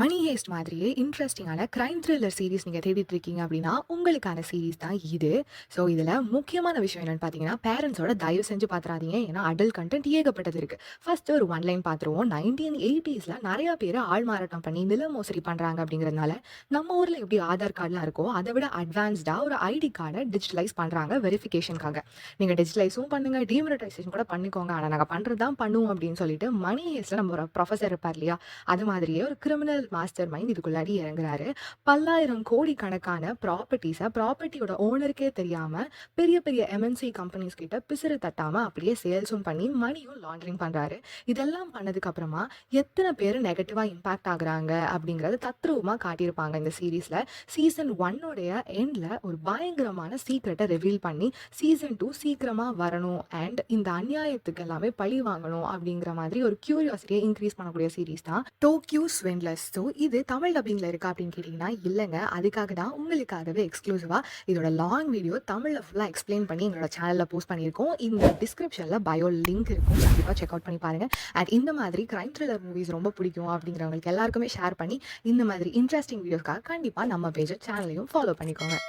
மணி ஹேஸ்ட் மாதிரியே இன்ட்ரெஸ்டிங்கான crime thriller series நீங்கள் தேடிட்டு இருக்கீங்க அப்படின்னா உங்களுக்கான சீரிஸ் தான் இது. ஸோ இதில் முக்கியமான விஷயம் என்னென்னு பார்த்தீங்கன்னா, பேரண்ட்ஸோட தயவு செஞ்சு பார்த்துறாதீங்க. ஏன்னா அடல்ட் கண்டென்ட் ஏகப்பட்டது இருக்குது. ஃபர்ஸ்ட் ஒரு ஒன் லைன் பார்த்துருவோம். 1980s நிறைய பேர் ஆள் மாறாட்டம் பண்ணி நில மோசடி பண்ணுறாங்க அப்படிங்கிறதுனால நம்ம ஊரில் எப்படி ஆதார் கார்டெலாம் இருக்கோ அதை விட அட்வான்ஸ்டாக ஒரு ஐடி கார்டை டிஜிட்டலைஸ் பண்ணுறாங்க வெரிஃபிகேஷனுக்காக. நீங்கள் டிஜிட்டலைஸும் பண்ணுங்கள், டீமனிட்டைசேஷன் கூட பண்ணிக்கோங்க, ஆனால் நாங்கள் பண்ணுறது தான் பண்ணுவோம் அப்படின்னு சொல்லிட்டு மணி ஹேஸ்ட்டில் நம்ம ஒரு ப்ரொஃபஸர் இருப்பார் இல்லையா, அது மாதிரியே ஒரு கிரிமினல் மாஸ்டர் மைண்ட் இதுக்குள்ளாடி இறங்குறாரு. பல்லாயிரம் கோடி கணக்கான ப்ராப்பர்ட்டியோட ஓனருக்கே தெரியாம பெரிய பெரிய எம்என்சி கம்பெனிஸ் கிட்ட பிசிறு தட்டாம அப்படியே சேல்ஸும் பண்ணி மணியும் லாண்டரிங் பண்றாரு. இதெல்லாம் பண்ணதுக்கு அப்புறமா எத்தனை பேர் நெகட்டிவா இம்பாக்ட் ஆகுறாங்க அப்படிங்கறது தத்ரூபமா காட்டியிருப்பாங்க இந்த சீரீஸ்ல. சீசன் 1 எண்ட்ல ஒரு பயங்கரமான சீக்ரெட்டை ரிவீல் பண்ணி சீசன் 2 சீக்கிரமா வரணும் அண்ட் இந்த அநியாயத்துக்கு எல்லாமே பழி வாங்கணும் அப்படிங்கிற மாதிரி ஒரு கியூரியாசிட்டியை இன்க்ரீஸ் பண்ணக்கூடிய சீரீஸ் தான் டோக்கியோ ஸ்விண்ட்லர்ஸ். ஸோ இது தமிழ் டப்பிங்கில் இருக்கா அப்படின்னு கேட்டிங்கன்னா இல்லைங்க. அதுக்காக தான் உங்களுக்காகவே எக்ஸ்க்ளூசிவாக இதோட லாங் வீடியோ தமிழில் ஃபுல்லாக எக்ஸ்பிளைன் பண்ணி எங்களோட சேனலில் போஸ்ட் பண்ணியிருக்கோம். இந்த டிஸ்கிரிப்ஷனில் பயோ லிங்க் இருக்கும், கண்டிப்பாக செக் அவுட் பண்ணி பாருங்கள். அண்ட் இந்த மாதிரி கிரைம் த்ரில்லர் மூவிஸ் ரொம்ப பிடிக்கும் அப்படிங்கிறவங்களுக்கு எல்லாருக்குமே ஷேர் பண்ணி இந்த மாதிரி இன்ட்ரெஸ்டிங் வீடியோஸ்க்காக கண்டிப்பாக நம்ம பேஜ் சேனலையும் ஃபாலோ பண்ணிக்கோங்க.